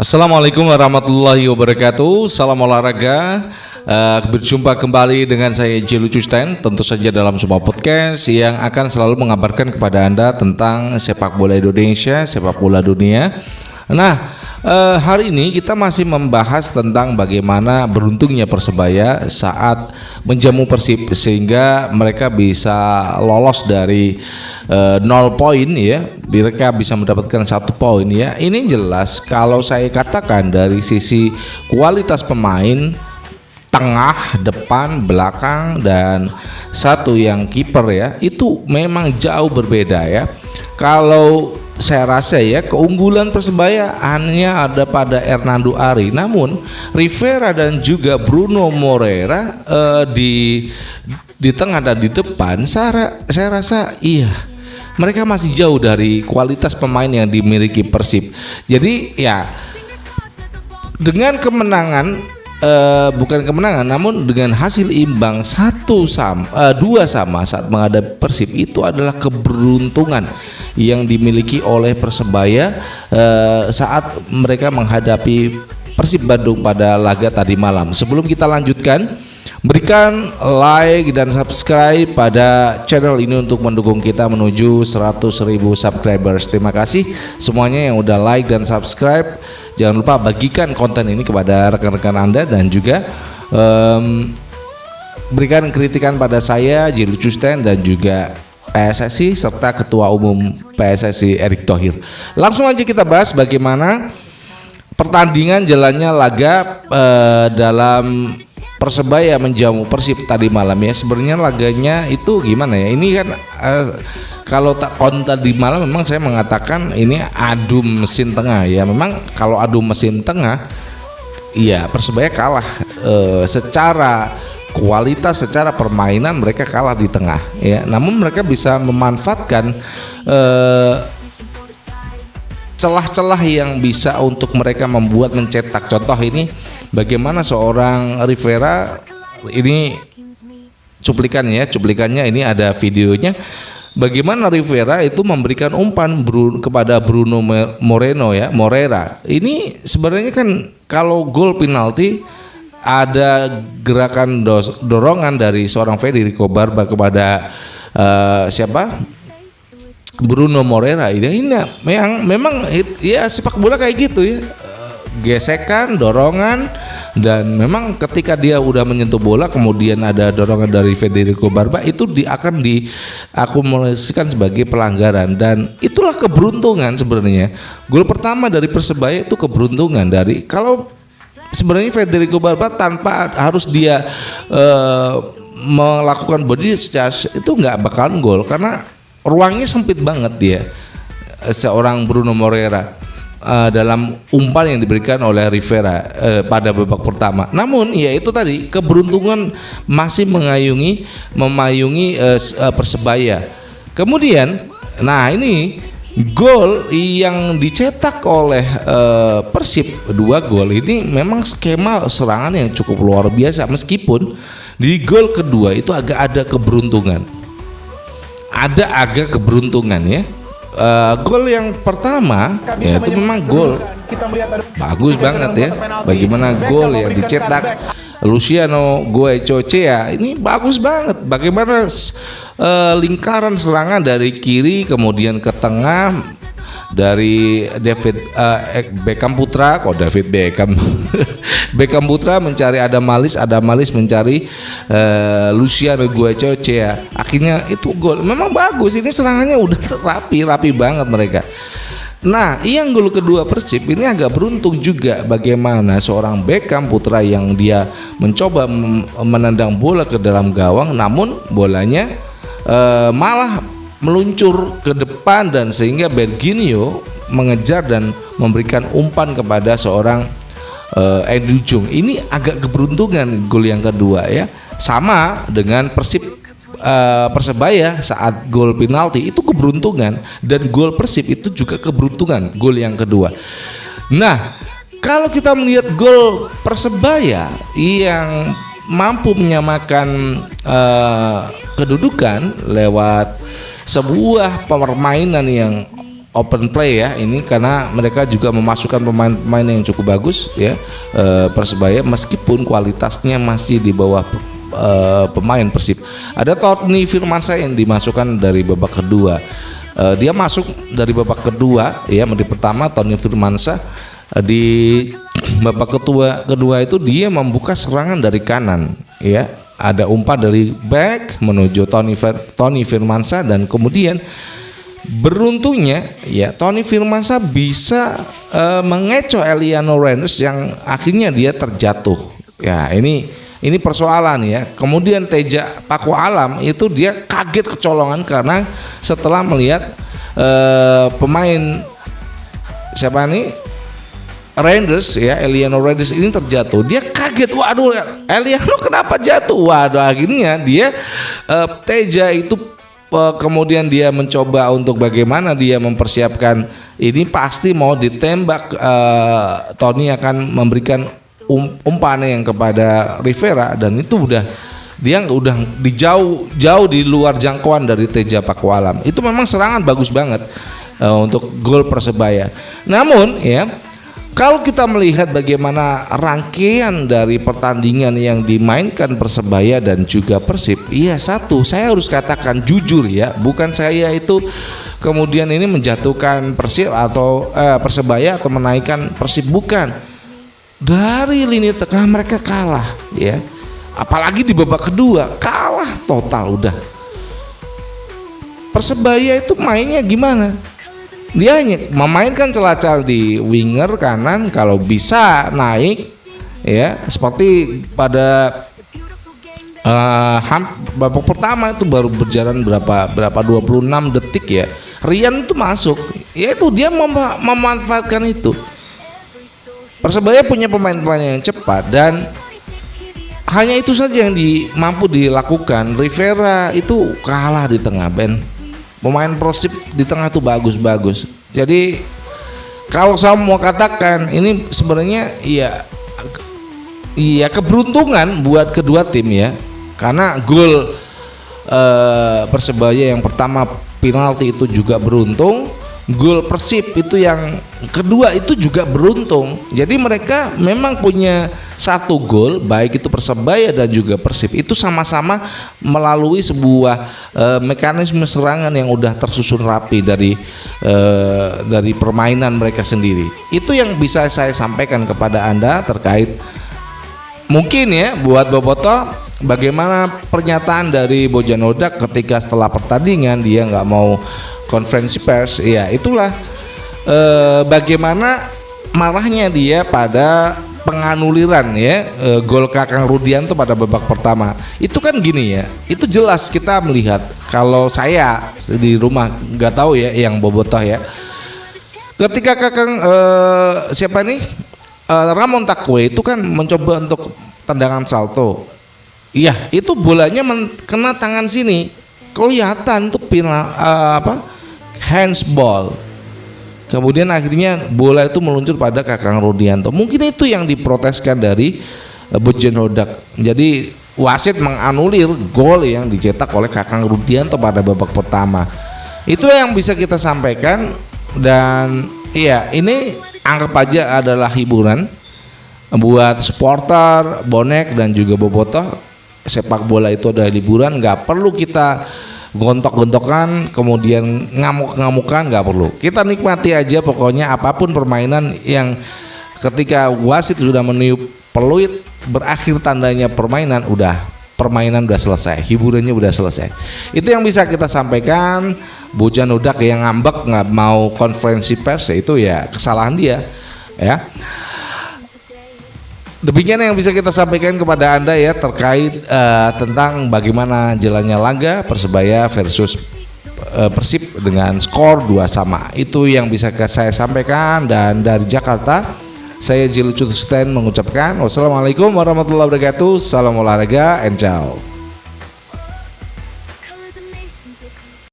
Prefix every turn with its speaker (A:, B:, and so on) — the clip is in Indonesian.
A: Assalamualaikum warahmatullahi wabarakatuh. Salam olahraga. Berjumpa kembali dengan saya Jelucu Sten, tentu saja dalam sebuah podcast yang akan selalu mengabarkan kepada Anda tentang sepak bola Indonesia, sepak bola dunia. Nah, hari ini kita masih membahas tentang bagaimana beruntungnya Persebaya saat menjamu Persib sehingga mereka bisa lolos dari 0 poin ya, mereka bisa mendapatkan 1 poin ya. Ini jelas kalau saya katakan dari sisi kualitas pemain tengah, depan, belakang dan satu yang kiper ya, itu memang jauh berbeda ya. Kalau saya rasa ya keunggulan Persebaya hanya ada pada Hernando Ari, namun Rivera dan juga Bruno Moreira di tengah dan di depan saya rasa iya mereka masih jauh dari kualitas pemain yang dimiliki Persib. Jadi ya dengan kemenangan bukan kemenangan namun dengan hasil imbang 2 sama saat menghadapi Persib itu adalah keberuntungan yang dimiliki oleh Persebaya saat mereka menghadapi Persib Bandung pada laga tadi malam. Sebelum kita lanjutkan, berikan like dan subscribe pada channel ini untuk mendukung kita menuju 100.000 subscribers. Terima kasih semuanya yang udah like dan subscribe. Jangan lupa bagikan konten ini kepada rekan-rekan Anda dan juga berikan kritikan pada saya Jelucu Sten dan juga PSSI serta Ketua Umum PSSI Erick Thohir. Langsung aja kita bahas bagaimana pertandingan jalannya laga dalam Persebaya menjamu Persib tadi malam ya. Sebenarnya laganya itu gimana ya? Ini kan kalau tak konten tadi malam memang saya mengatakan ini adu mesin tengah ya. Memang kalau adu mesin tengah ya Persebaya kalah secara kualitas, secara permainan mereka kalah di tengah ya. Namun mereka bisa memanfaatkan celah-celah yang bisa untuk mereka mencetak. Contoh ini bagaimana seorang Rivera, ini cuplikannya ini ada videonya, bagaimana Rivera itu memberikan umpan kepada Bruno Moreira. Ini sebenarnya kan kalau gol penalti ada gerakan dorongan dari seorang Federico Barba kepada Bruno Moreira. Ini memang ya sepak bola kayak gitu ya, gesekan, dorongan, dan memang ketika dia udah menyentuh bola kemudian ada dorongan dari Federico Barba itu akan diakumulasikan sebagai pelanggaran, dan itulah keberuntungan sebenarnya. Gol pertama dari Persebaya itu keberuntungan dari, kalau sebenarnya Federico Barba tanpa harus dia melakukan body charge itu nggak bakalan gol karena ruangnya sempit banget dia seorang Bruno Moreira dalam umpan yang diberikan oleh Rivera pada babak pertama. Namun ya itu tadi keberuntungan masih memayungi Persebaya. Kemudian nah ini gol yang dicetak oleh Persib, 2 gol ini memang skema serangan yang cukup luar biasa, meskipun di gol kedua itu agak keberuntungan ya. Gol yang pertama ya itu memang gol bagus banget ya. Bagaimana gol yang dicetak Luciano Goicoechea ini bagus banget. Bagaimana lingkaran serangan dari kiri kemudian ke tengah dari Beckham Putra, Beckham Putra mencari Adam Malis mencari Luciano Goicoechea. Akhirnya itu gol. Memang bagus, ini serangannya udah rapi banget mereka. Nah, yang gol kedua Persib ini agak beruntung juga, bagaimana seorang Beckham Putra yang dia mencoba menendang bola ke dalam gawang, namun bolanya malah meluncur ke depan dan sehingga Berginio mengejar dan memberikan umpan kepada seorang Edu Jung. Ini agak keberuntungan gol yang kedua ya. Sama dengan Persebaya saat gol penalti itu keberuntungan, dan gol Persib itu juga keberuntungan gol yang kedua. Nah, kalau kita melihat gol Persebaya yang mampu menyamakan kedudukan lewat sebuah permainan yang open play ya ini, karena mereka juga memasukkan pemain-pemain yang cukup bagus ya. Persebaya meskipun kualitasnya masih di bawah pemain Persib. Ada Tony Firmansyah yang dimasukkan dari babak kedua. Dia masuk dari babak kedua ya. Di pertama Tony Firmansyah, di babak kedua itu dia membuka serangan dari kanan ya. Ada umpan dari back menuju Tony Firmansyah, dan kemudian beruntungnya ya Tony Firmansyah bisa mengecoh Eliano Reinders yang akhirnya dia terjatuh. Ya, ini persoalan ya. Kemudian Teja Paku Alam itu dia kaget kecolongan karena setelah melihat pemain siapa nih Reinders ya, Eliano Reinders ini terjatuh. Dia kaget, waduh Eliano kenapa jatuh? Waduh, akhirnya dia Teja itu kemudian dia mencoba untuk bagaimana dia mempersiapkan ini, pasti mau ditembak. Tony akan memberikan umpan yang kepada Rivera, dan itu dia udah jauh di luar jangkauan dari Teja Paku Alam. Itu memang serangan bagus banget untuk gol Persebaya. Namun ya, kalau kita melihat bagaimana rangkaian dari pertandingan yang dimainkan Persebaya dan juga Persib, iya satu, saya harus katakan jujur ya, bukan saya itu kemudian ini menjatuhkan Persib atau Persebaya atau menaikkan Persib, bukan. Dari lini tengah mereka kalah ya, apalagi di babak kedua kalah total udah. Persebaya itu mainnya gimana? Dia hanya memainkan celah-celah di winger kanan, kalau bisa naik ya, seperti pada babak pertama itu baru berjalan berapa 26 detik ya, Rian itu masuk, yaitu dia memanfaatkan itu. Persebaya punya pemain-pemain yang cepat, dan hanya itu saja yang mampu dilakukan. Rivera itu kalah di tengah, Ben. Pemain Persib di tengah itu bagus. Jadi kalau saya mau katakan ini sebenarnya iya keberuntungan buat kedua tim ya. Karena gol Persebaya yang pertama penalti itu juga beruntung. Gol Persib itu yang kedua itu juga beruntung. Jadi mereka memang punya satu gol, baik itu Persebaya dan juga Persib, itu sama-sama melalui sebuah mekanisme serangan yang udah tersusun rapi dari permainan mereka sendiri. Itu yang bisa saya sampaikan kepada Anda terkait mungkin ya buat Bobotoh, bagaimana pernyataan dari Bojan Hodak ketika setelah pertandingan dia nggak mau konferensi pers. Ya itulah bagaimana marahnya dia pada penganuliran ya gol Kakang Rudianto pada babak pertama. Itu kan gini ya, itu jelas kita melihat, kalau saya di rumah nggak tahu ya yang Bobotoh ya, ketika Kakang siapa nih Ramon Takwe itu kan mencoba untuk tendangan salto. Iya, itu bolanya kena tangan sini, kelihatan tuh handsball. Kemudian akhirnya bola itu meluncur pada Kakang Rudianto. Mungkin itu yang diproteskan dari Bojan Hodak. Jadi wasit menganulir gol yang dicetak oleh Kakang Rudianto pada babak pertama. Itu yang bisa kita sampaikan, dan iya ini anggap aja adalah hiburan buat supporter, bonek dan juga Bobotoh. Sepak bola itu adalah hiburan, nggak perlu kita gontok-gontokan kemudian ngamuk-ngamukan, nggak perlu. Kita nikmati aja pokoknya apapun permainan yang ketika wasit sudah meniup peluit berakhir tandanya permainan udah selesai, hiburannya udah selesai. Itu yang bisa kita sampaikan. Bojan Hodak yang ngambek nggak mau konferensi pers, itu ya kesalahan dia ya. Demikian yang bisa kita sampaikan kepada Anda ya terkait tentang bagaimana jalannya laga Persebaya versus Persib dengan skor 2-2. Itu yang bisa saya sampaikan, dan dari Jakarta saya Jelucus Sten mengucapkan wassalamualaikum warahmatullahi wabarakatuh. Salam olahraga and ciao.